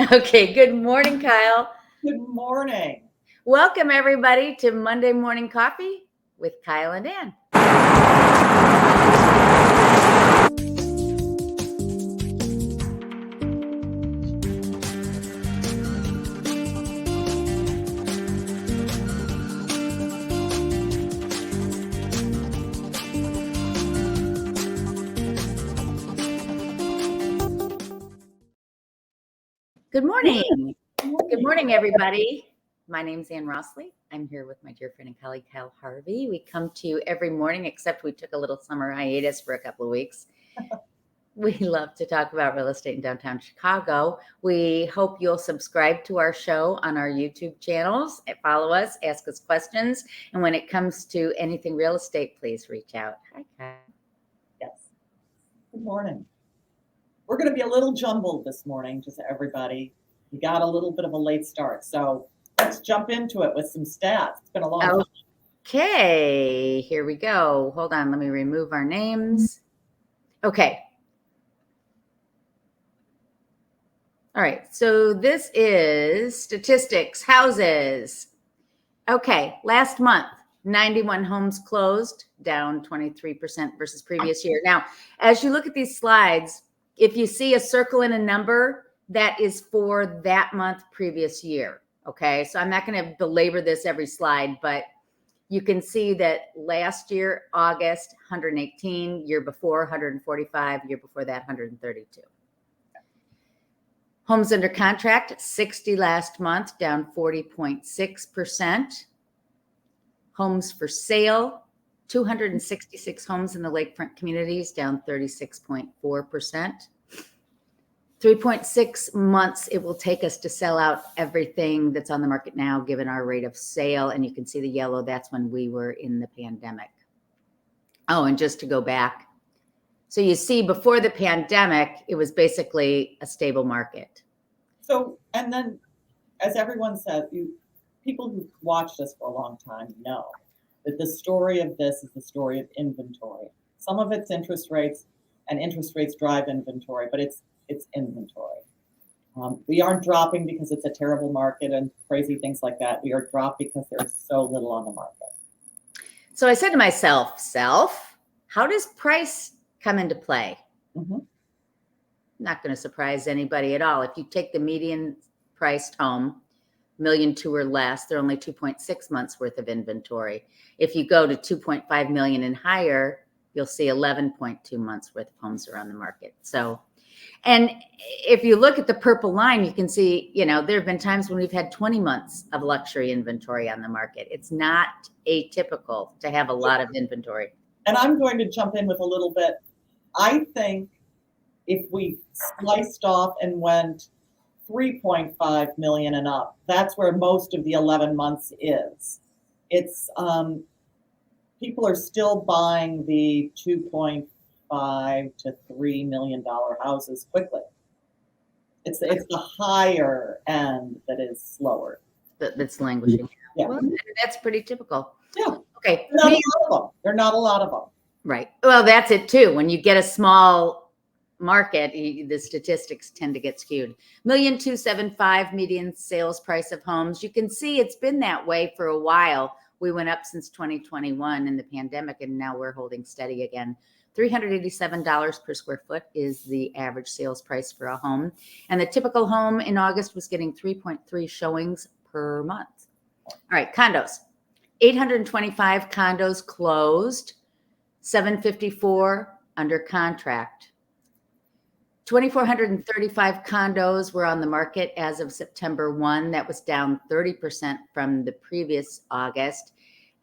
Okay, good morning, Kyle. Good morning. Welcome, everybody, to Monday Morning Coffee with Kyle and Ann. Good morning. Good morning, everybody. My name's Ann Rossley. I'm here with my dear friend and colleague, Kyle Harvey. We come to you every morning, except we took a little summer hiatus for a couple of weeks. We love to talk about real estate in downtown Chicago. We hope you'll subscribe to our show on our YouTube channels, follow us, ask us questions. And when it comes to anything real estate, please reach out. Hi, Kyle. Yes. Good morning. We're going to be a little jumbled this morning, just everybody. We got a little bit of a late start. So let's jump into it with some stats. It's been a long time. Okay, here we go. Hold on, let me remove our names. Okay. All right, so this is statistics, houses. Okay, last month, 91 homes closed, down 23% versus previous year. Now, as you look at these slides, if you see a circle and a number, that is for that month previous year. Okay, so I'm not going to belabor this every slide, but you can see that last year, August, 118, year before, 145, year before that, 132. Homes under contract, 60 last month, down 40.6%. Homes for sale, 266 homes in the lakefront communities, down 36.4%. 3.6 months it will take us to sell out everything that's on the market now, given our rate of sale. And you can see the yellow, that's when we were in the pandemic. Oh, and just to go back. So you see, before the pandemic, it was basically a stable market. So, and then, as everyone said, people who've watched us for a long time know that the story of this is the story of inventory. Some of it's interest rates, and interest rates drive inventory, but it's inventory. We aren't dropping because it's a terrible market and crazy things like that. We are dropped because there's so little on the market. So I said to myself, how does price come into play? Mm-hmm. Not going to surprise anybody at all. If you take the median priced home, $1.2 million or less, they're only 2.6 months worth of inventory. If you go to 2.5 million and higher, you'll see 11.2 months worth of homes are on the market. So, and if you look at the purple line, you can see, there have been times when we've had 20 months of luxury inventory on the market. It's not atypical to have a lot of inventory. And I'm going to jump in with a little bit. I think if we sliced off and went 3.5 million and up, that's where most of the 11 months is. It's people are still buying the 2.5 to $3 million houses quickly. It's the higher end that is slower. That's languishing. Yeah. Well, that's pretty typical. Yeah. Okay. There are not a lot of them. Right. Well, that's it too. When you get a small market, the statistics tend to get skewed. 1,275,000 median sales price of homes. You can see it's been that way for a while. We went up since 2021 in the pandemic, and now we're holding steady again. $387 per square foot is the average sales price for a home. And the typical home in August was getting 3.3 showings per month. All right, condos. 825 condos closed, 754 under contract. 2,435 condos were on the market as of September 1. That was down 30% from the previous August.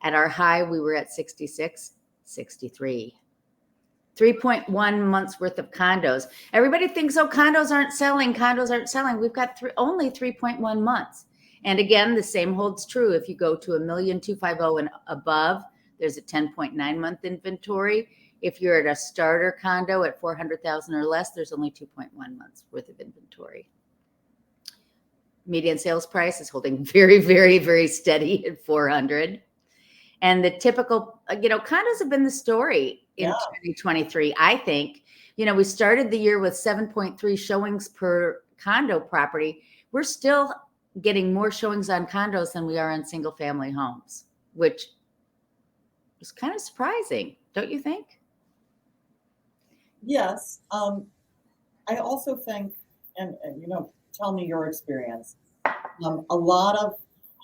At our high, we were at 66, 63. 3.1 months worth of condos. Everybody thinks, condos aren't selling. We've got only 3.1 months. And again, the same holds true. If you go to 1,250,000 and above, there's a 10.9 month inventory. If you're at a starter condo at 400,000 or less, there's only 2.1 months worth of inventory. Median sales price is holding very, very, very steady at 400. And the typical, condos have been the story in 2023. I think, we started the year with 7.3 showings per condo property, we're still getting more showings on condos than we are on single family homes, which is kind of surprising, don't you think? Yes. I also think, and tell me your experience. A lot of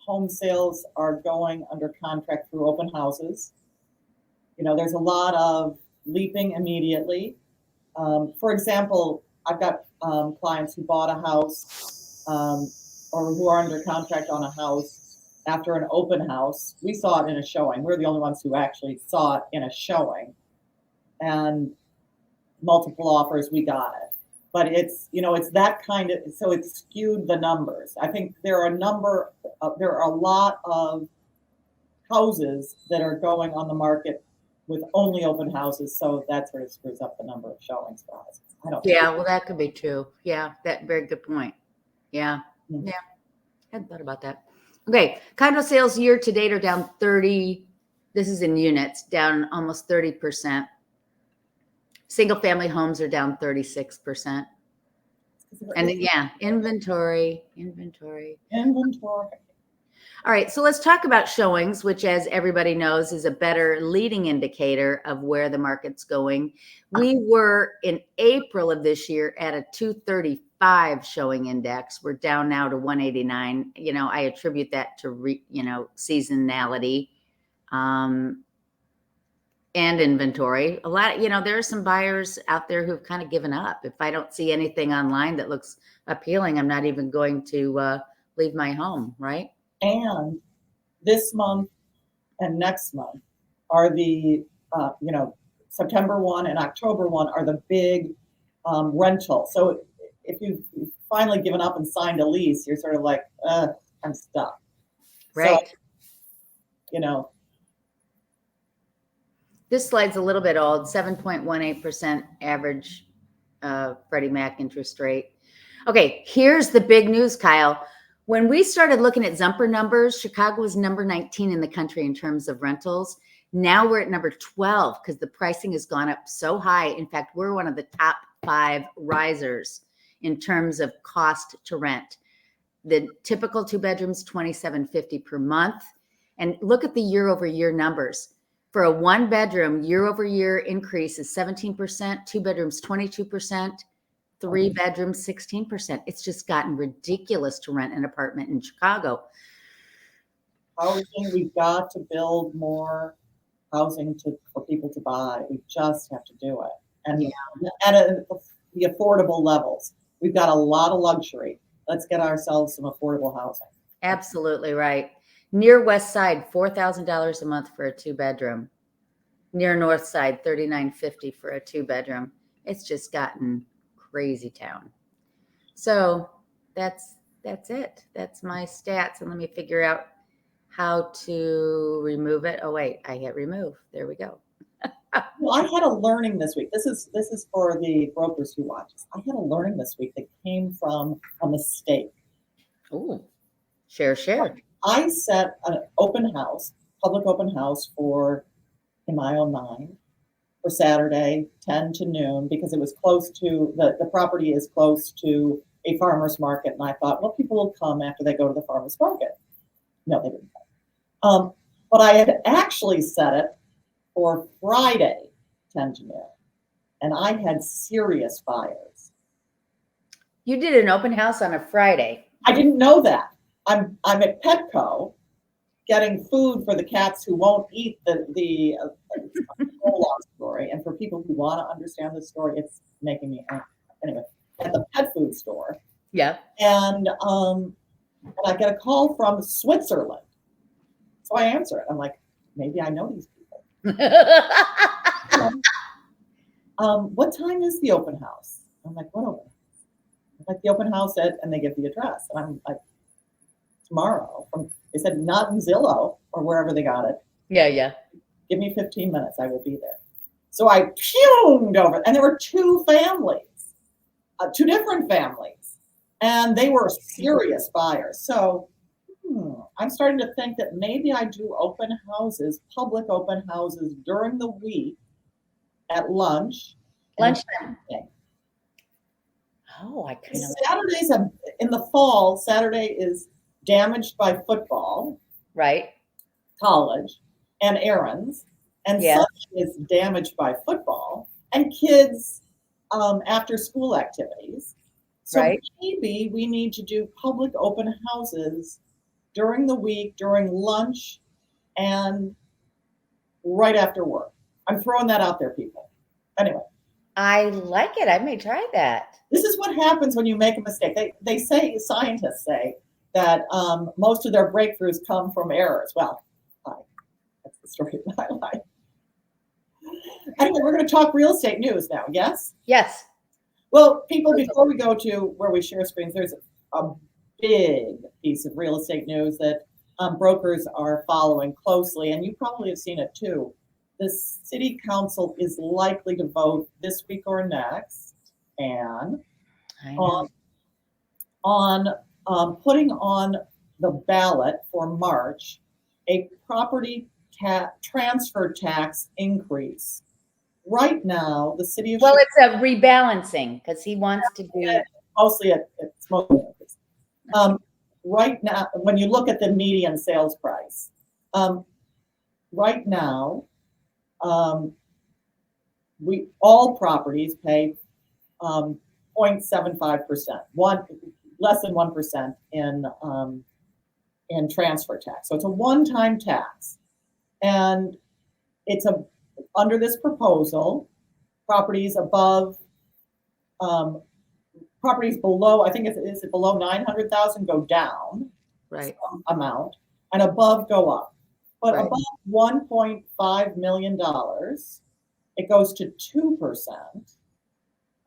home sales are going under contract through open houses. There's a lot of leaping immediately. For example, I've got clients who bought a house or who are under contract on a house after an open house. We saw it in a showing. We're the only ones who actually saw it in a showing. And multiple offers, we got it. But it's that kind of, so it skewed the numbers. I think there are a lot of houses that are going on the market with only open houses, so that sort of screws up the number of showings for houses. I don't know. Yeah, well, that could be true. Yeah, that very good point. Yeah. Mhm. Yeah. Hadn't thought about that. Okay. Condo sales year to date are down 30. This is in units, down almost 30%. Single family homes are down 36%. And yeah, inventory. All right, so let's talk about showings, which, as everybody knows, is a better leading indicator of where the market's going. We were in April of this year at a 235 showing index. We're down now to 189. I attribute that to seasonality and inventory. A lot, there are some buyers out there who've kind of given up. If I don't see anything online that looks appealing, I'm not even going to leave my home, right? And this month and next month are the, September 1 and October 1 are the big rental. So if you've finally given up and signed a lease, you're sort of like, I'm stuck. Right. So, this slide's a little bit old, 7.18% average Freddie Mac interest rate. Okay, here's the big news, Kyle. When we started looking at Zumper numbers, Chicago was number 19 in the country in terms of rentals. Now we're at number 12 because the pricing has gone up so high. In fact, we're one of the top 5 risers in terms of cost to rent. The typical 2 bedrooms, $2,750 per month. And look at the year over year numbers. For a 1 bedroom, year over year increase is 17%, 2 bedrooms, 22%. 3 bedrooms, 16%. It's just gotten ridiculous to rent an apartment in Chicago. Housing, we've got to build more housing for people to buy. We just have to do it. And at the affordable levels. We've got a lot of luxury. Let's get ourselves some affordable housing. Absolutely right. Near West Side, $4,000 a month for a 2 bedroom. Near North Side, $3,950 for a 2 bedroom. It's just gotten crazy town. So that's it. That's my stats. And let me figure out how to remove it. Oh wait, I hit remove. There we go. Well, I had a learning this week. This is for the brokers who watch us. I had a learning this week that came from a mistake. Oh, share. I set an public open house in my own mind, for Saturday, 10 to noon, because it was close to, the property is close to a farmer's market. And I thought, well, people will come after they go to the farmer's market. No, they didn't come. But I had actually set it for Friday, 10 to noon. And I had serious buyers. You did an open house on a Friday. I didn't know that. I'm at Petco getting food for the cats who won't eat the whole long story. And for people who want to understand the story, it's making me angry. Anyway, at the pet food store. Yeah. And I get a call from Switzerland. So I answer it. I'm like, maybe I know these people. What time is the open house? I'm like, what open house? I'm like, the open house and they give the address. And I'm like, tomorrow. They said not in Zillow or wherever they got it. Yeah. Give me 15 minutes. I will be there. So I fumed over, and there were 2 families, 2 different families, and they were serious buyers. So I'm starting to think that maybe I do public open houses during the week at lunchtime. Oh, I kind of Saturdays in the fall, Saturday is damaged by football, right. college, and errands, and Yeah. Sunday is damaged by football and kids after school activities. So Right. maybe we need to do public open houses during the week, during lunch, and right after work. I'm throwing that out there, people. Anyway, I like it. I may try that. this is what happens when you make a mistake. They say, scientists say, that most of their breakthroughs come from errors. Well, that's the story of my life. Anyway, we're going to talk real estate news now, yes? Yes. Well, people, before we go to where we share screens, there's a big piece of real estate news that brokers are following closely, and you probably have seen it too. The city council is likely to vote this week or next, and I know. on putting on the ballot for March a property transfer tax increase. Right now, the city of Well, Chicago, it's a rebalancing because he wants to do. it's mostly right now, when you look at the median sales price, right now, we all properties pay 0.75%, less than 1% in transfer tax. So it's a one-time tax, and it's under this proposal, properties above, properties below, I think is it below 900,000 go down, Right. amount, and above go up. But Right. above $1.5 million, it goes to 2%.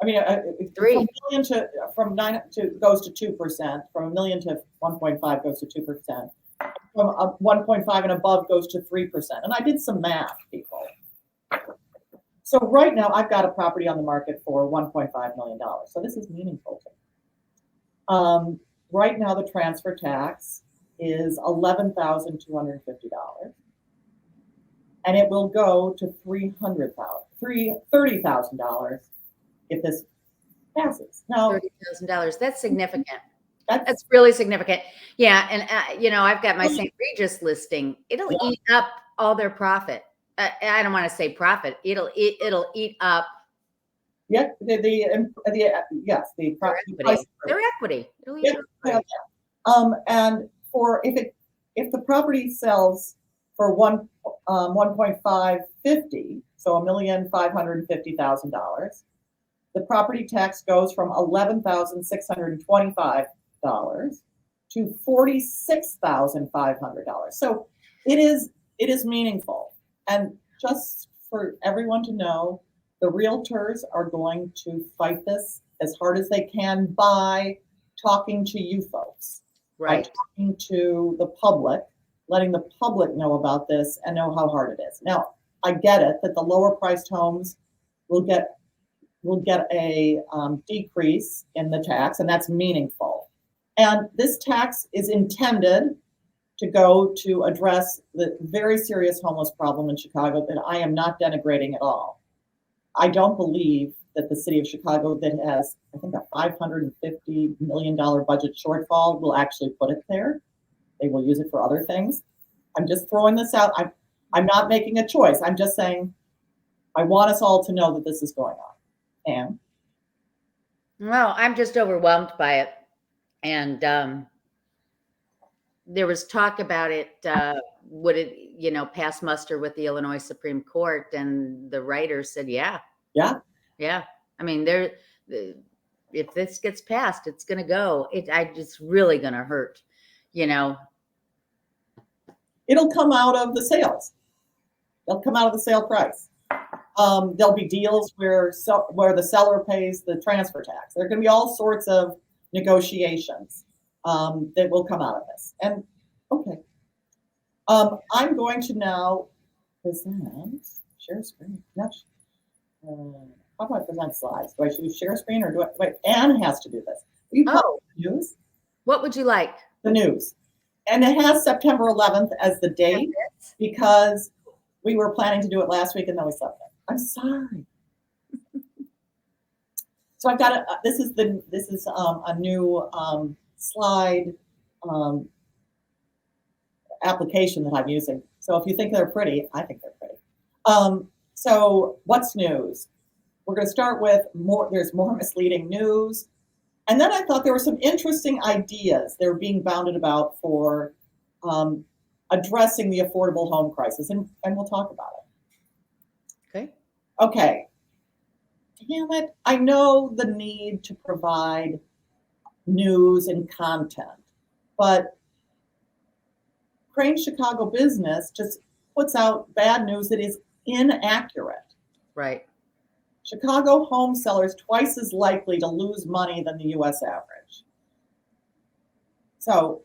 I mean, Three. from 9 to goes to 2%. From $1 million to 1.5 goes to 2%. From 1.5 and above goes to 3%. And I did some math, people. So right now, I've got a property on the market for $1.5 million. So this is meaningful to me. Right now, the transfer tax is $11,250, and it will go to $30,000 if this passes. Now, $30,000. That's significant. that's That's really significant. Yeah, and I've got my St. Regis listing. It'll Yeah. eat up all their profit. I don't want to say profit. It'll eat up yeah, yes, the their price. equity. Their equity. It'll eat Yeah, their yeah, equity. and for if the property sells for 1.550, so $1,550,000, the property tax goes from $11,625 to $46,500. So it is meaningful. And just for everyone to know, the realtors are going to fight this as hard as they can by talking to you folks, by Right. talking to the public, letting the public know about this and know how hard it is. Now, I get it that the lower priced homes will get a decrease in the tax, and that's meaningful. And this tax is intended to go to address the very serious homeless problem in Chicago that I am not denigrating at all. I don't believe that the city of Chicago, that has, I think, a $550 million budget shortfall, will actually put it there. They will use it for other things. I'm just throwing this out. I'm not making a choice. I'm just saying I want us all to know that this is going on. And Well, I'm just overwhelmed by it. And there was talk about it. Would it, pass muster with the Illinois Supreme Court? And the writers said, yeah. yeah, I mean, if this gets passed, it's going to go. It's really going to hurt. it'll come out of the sales. They'll come out of the sale price. There'll be deals where the seller pays the transfer tax. There are going to be all sorts of negotiations that will come out of this. And okay, I'm going to now present share screen. How do I present slides? Do I choose share screen or do I wait? Anne has to do this. Will you publish the news? What would you like? The news, and it has September 11th as the date because we were planning to do it last week and then we slept it. I'm sorry. So I've got this is a new slide application that I'm using. So if you think they're pretty, I think they're pretty. So what's news? We're going to start with there's more misleading news. And then I thought there were some interesting ideas that were being bounded about for addressing the affordable home crisis. And we'll talk about it. Okay. Okay. Damn it. I know the need to provide news and content, but Crain's Chicago Business just puts out bad news that is inaccurate. Right. Chicago home sellers twice as likely to lose money than the US average. So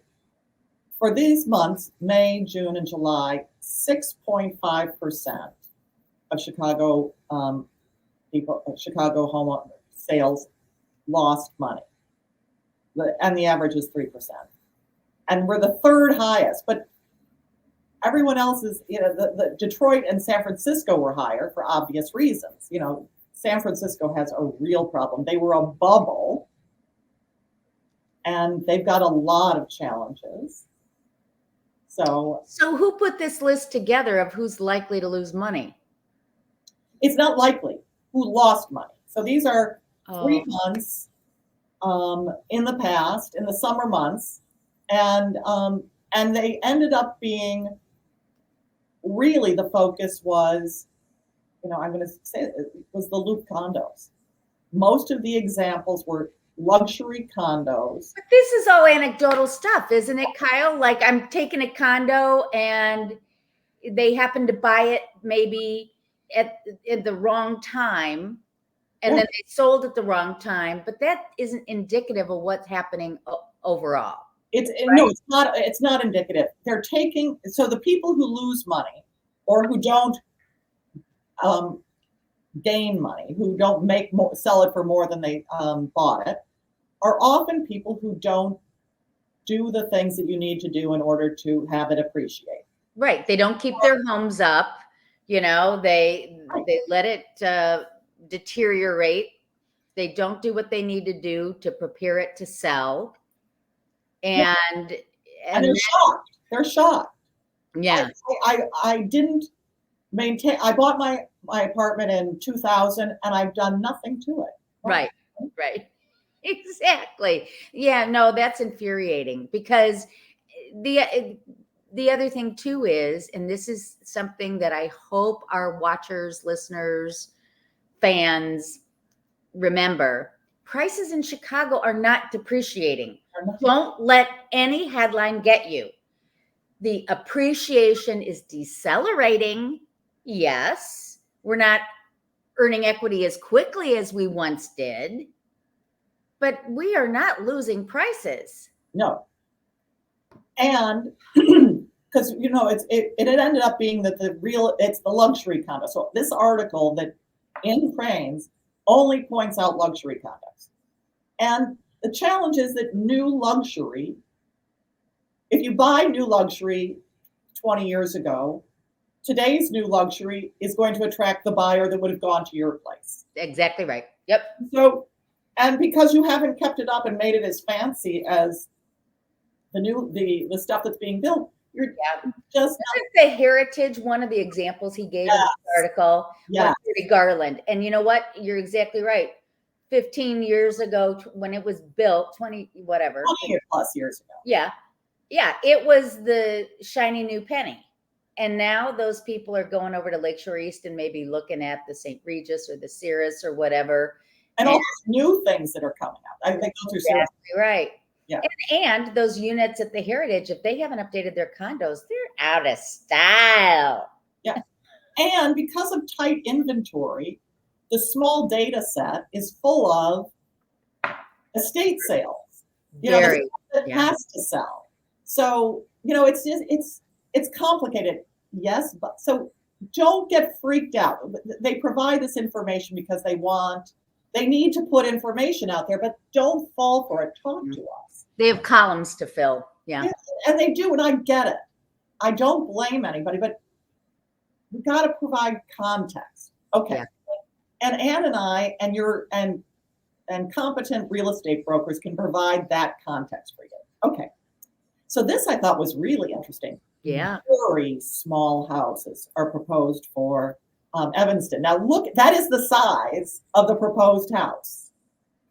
for these months, May, June, and July, 6.5% of Chicago Chicago home sales lost money. And the average is 3%. And we're the third highest, but everyone else is, the Detroit and San Francisco were higher for obvious reasons. San Francisco has a real problem. They were a bubble, and they've got a lot of challenges. So who put this list together of who's likely to lose money? It's not likely who lost money. So these are 3 months in the past, in the summer months, and they ended up being, really the focus was, I'm going to say it was the loop condos. Most of the examples were luxury condos. But this is all anecdotal stuff, isn't it, Kyle? Like, I'm taking a condo and they happen to buy it maybe at the wrong time, and then they sold at the wrong time, but that isn't indicative of what's happening overall. No, it's not indicative. They're taking, so the people who lose money or who don't gain money, who don't sell it for more than they bought it, are often people who don't do the things that you need to do in order to have it appreciate. Right. They don't keep their homes up. They let it deteriorate. They don't do what they need to do to prepare it to sell. And they're shocked. They're shocked. Yeah. I didn't maintain. I bought my apartment in 2000, and I've done nothing to it. Right. Exactly. Yeah. No, that's infuriating, because the other thing too is, and this is something that I hope our watchers, listeners, fans remember, prices in Chicago are not depreciating. Don't let any headline get you. The appreciation is decelerating. Yes, we're not earning equity as quickly as we once did, but we are not losing prices. No. And because it ended up being that it's the luxury condo. So this article that in Crain's only points out luxury condos. And the challenge is that new luxury, if you buy new luxury 20 years ago, today's new luxury is going to attract the buyer that would have gone to your place. Exactly right. Yep. So, and because you haven't kept it up and made it as fancy as the stuff that's being built, you're just the Heritage, one of the examples he gave in the article, was Judy Garland. And you know what? You're exactly right. 15 years ago, when it was built, 20 plus years ago. Yeah. It was the shiny new penny. And now those people are going over to Lakeshore East and maybe looking at the St. Regis or the Cirrus or whatever. And all these new things that are coming out. I think those are exactly right. Yeah. And those units at the Heritage, if they haven't updated their condos, they're out of style. Yeah. And because of tight inventory, the small data set is full of estate sales. That has to sell. So, it's complicated. Yes, but so don't get freaked out. They provide this information because they need to put information out there, but don't fall for it. Talk to us. They have columns to fill. Yeah. And they do, and I get it. I don't blame anybody, but we got to provide context. Okay. Yeah. And Ann and I and and competent real estate brokers can provide that context for you. Okay. So this I thought was really interesting. Yeah. Very small houses are proposed for Evanston. Now look, that is the size of the proposed house.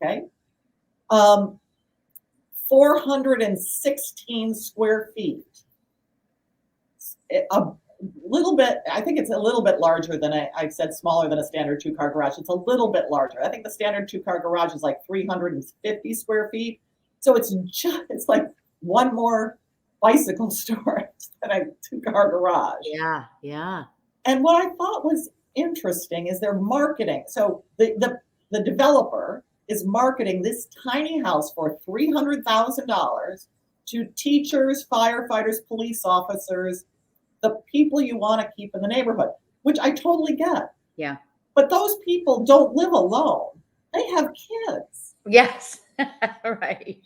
Okay. 416 square feet. A little bit, I think it's a little bit larger than I said, smaller than a standard 2-car garage. It's a little bit larger. I think the standard 2-car garage is like 350 square feet. So it's like one more bicycle storage than a 2-car garage. Yeah. Yeah. And what I thought was interesting is their marketing. So the developer is marketing this tiny house for $300,000 to teachers, firefighters, police officers, the people you want to keep in the neighborhood, which I totally get. Yeah. But those people don't live alone. They have kids. Yes. Right.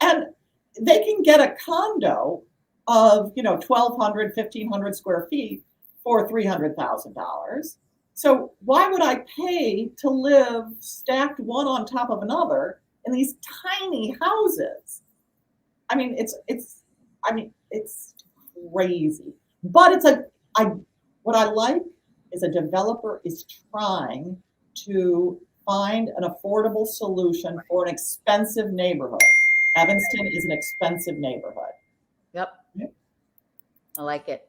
And they can get a condo of, 1,200, 1,500 square feet for $300,000. So why would I pay to live stacked one on top of another in these tiny houses? I mean, it's crazy. But what I like is a developer is trying to find an affordable solution for an expensive neighborhood. Evanston is an expensive neighborhood. Yep. I like it.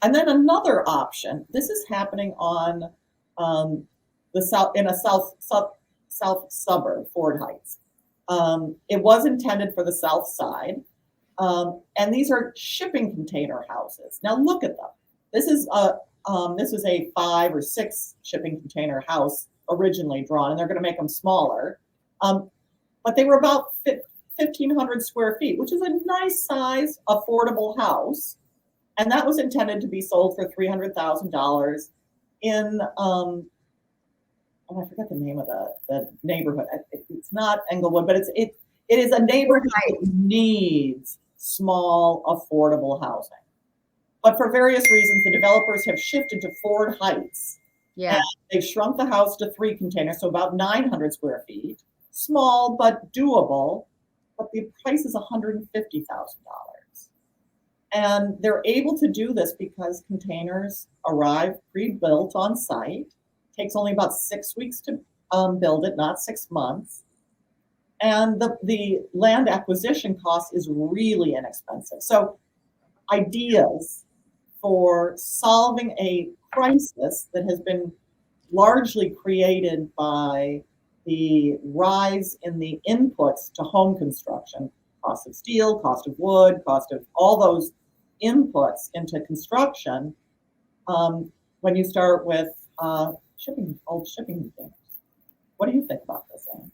And then another option. This is happening on the south in a south suburb, Ford Heights. It was intended for the south side, and these are shipping container houses. Now look at them. This was a 5 or 6 shipping container house originally drawn, and they're going to make them smaller. But they were about 1,500 square feet, which is a nice size, affordable house. And that was intended to be sold for $300,000 in, I forget the name of the neighborhood. It's not Englewood, but it is a neighborhood that needs small, affordable housing. But for various reasons, the developers have shifted to Ford Heights. Yeah. And they've shrunk the house to 3 containers, so about 900 square feet. Small, but doable. But the price is $150,000. And they're able to do this because containers arrive pre-built on site. It takes only about 6 weeks to build it, not 6 months. And the land acquisition cost is really inexpensive. So ideas for solving a crisis that has been largely created by the rise in the inputs to home construction, cost of steel, cost of wood, cost of all those inputs into construction. When you start with old shipping containers. What do you think about this, Anne?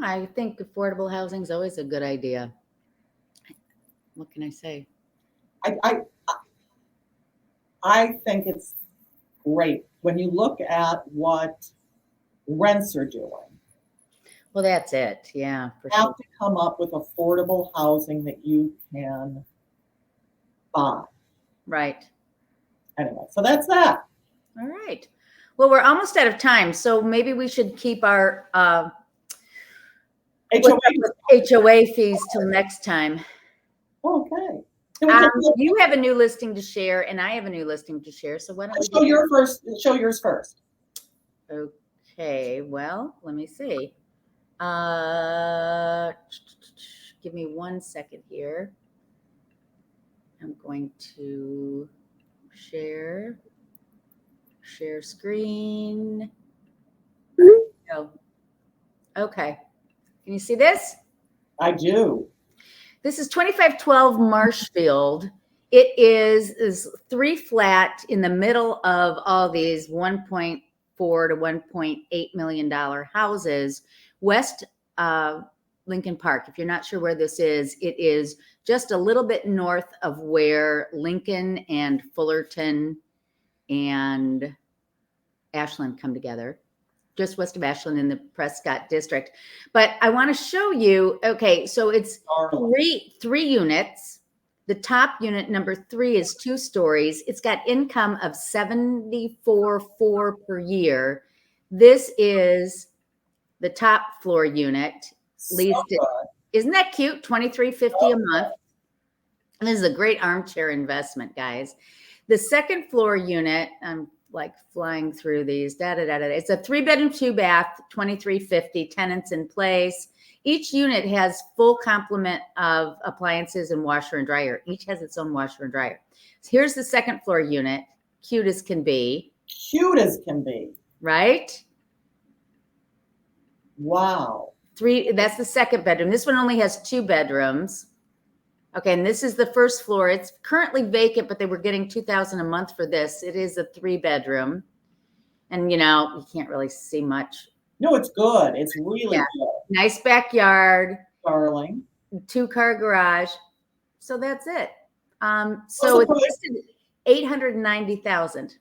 I think affordable housing is always a good idea. What can I say? I think it's great when you look at what rents are doing. Well, that's it. Yeah, for You have sure. to come up with affordable housing that you can buy. Right. Anyway, so that's that. All right. Well, we're almost out of time, so maybe we should keep our HOA fees till next time. Okay. You have a new listing to share, and I have a new listing to share. So why don't we show yours first? Okay. Well, let me see. Give me 1 second here. I'm going to share screen. Oh, okay. Can you see this? I do. This is 2512 Marshfield. It is 3 flat in the middle of all these $1.4 to $1.8 million houses, west Lincoln Park. If you're not sure where this is, it is just a little bit north of where Lincoln and Fullerton and Ashland come together, just west of Ashland in the Prescott district. But I want to show you, okay, so it's three units. The top unit, number 3, is 2 stories. It's got income of $74,400 per year. This is the top floor unit. Leased it. Isn't that cute? $23.50 a month. And this is a great armchair investment, guys. The second floor unit, I'm like flying through these. It's a 3-bedroom, 2-bath, $23.50, tenants in place. Each unit has full complement of appliances and washer and dryer. Each has its own washer and dryer. So here's the second floor unit. Cute as can be. Cute as can be. Right? Wow. That's the second bedroom. This one only has 2 bedrooms. Okay, and this is the first floor. It's currently vacant, but they were getting $2,000 a month for this. It is a 3-bedroom. And you can't really see much. No, it's good. It's really good. Nice backyard. Darling. 2-car garage. So that's it. So it's listed $890,000.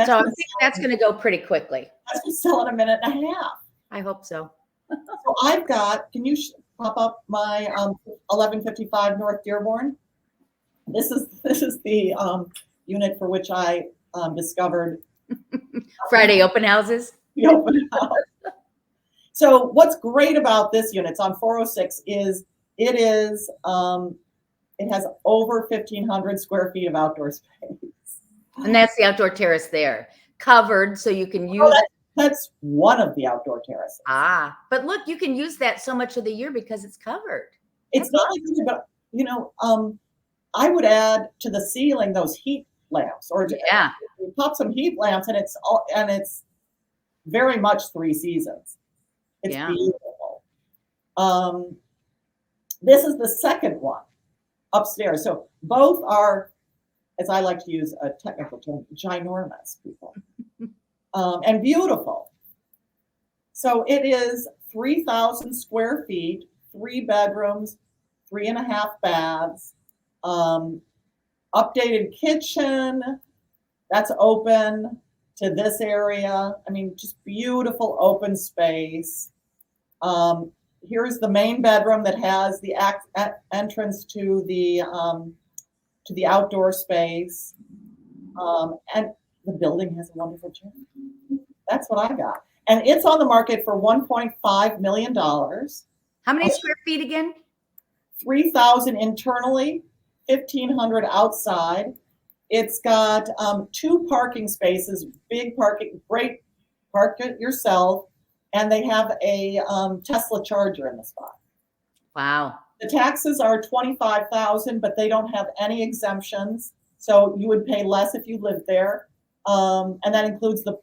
So I think that's going to go pretty quickly. That's going to sell in a minute and a half. I hope so. So I've got, can you pop up my 1155 North Dearborn? This is the unit for which I discovered Friday open houses. The open house. So what's great about this unit, it's on 406, is it has over 1,500 square feet of outdoor space. And that's the outdoor terrace there, covered, so you can use it. That's one of the outdoor terraces. But look, you can use that so much of the year because it's covered. It's not like, but I would add to the ceiling those heat lamps, or pop some heat lamps, and it's very much 3 seasons. It's beautiful. This is the second one upstairs. So both are, as I like to use a technical term, ginormous, people. And beautiful. So it is 3,000 square feet, 3 bedrooms, 3.5 baths, updated kitchen. That's open to this area. I mean, just beautiful open space. Here's the main bedroom that has the entrance to the outdoor space, and the building has a wonderful gym. That's what I got. And it's on the market for $1.5 million. How many square feet again? 3,000 internally, 1,500 outside. It's got 2 parking spaces, big parking, great, park it yourself. And they have a Tesla charger in the spot. Wow. The taxes are $25,000, but they don't have any exemptions. So you would pay less if you lived there. And that includes the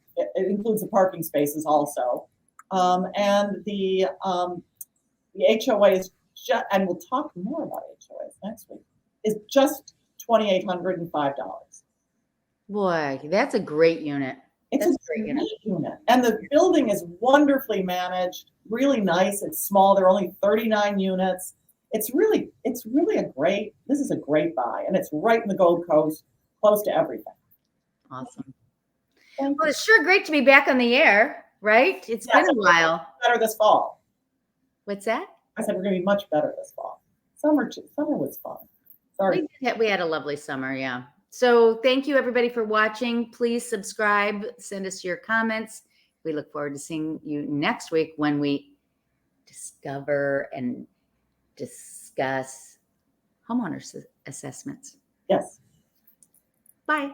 parking spaces also. And the HOA is just, and we'll talk more about HOAs next week, is just $2,805. Boy, that's a great unit. It's a great unit. And the building is wonderfully managed, really nice. It's small. There are only 39 units. This is a great buy. And it's right in the Gold Coast, close to everything. Awesome. Well, it's sure great to be back on the air, right? It's been a while. Better this fall. What's that? I said we're going to be much better this fall. Summer was fun. Sorry. We had a lovely summer, yeah. So thank you, everybody, for watching. Please subscribe. Send us your comments. We look forward to seeing you next week when we discover and discuss homeowners assessments. Yes. Bye.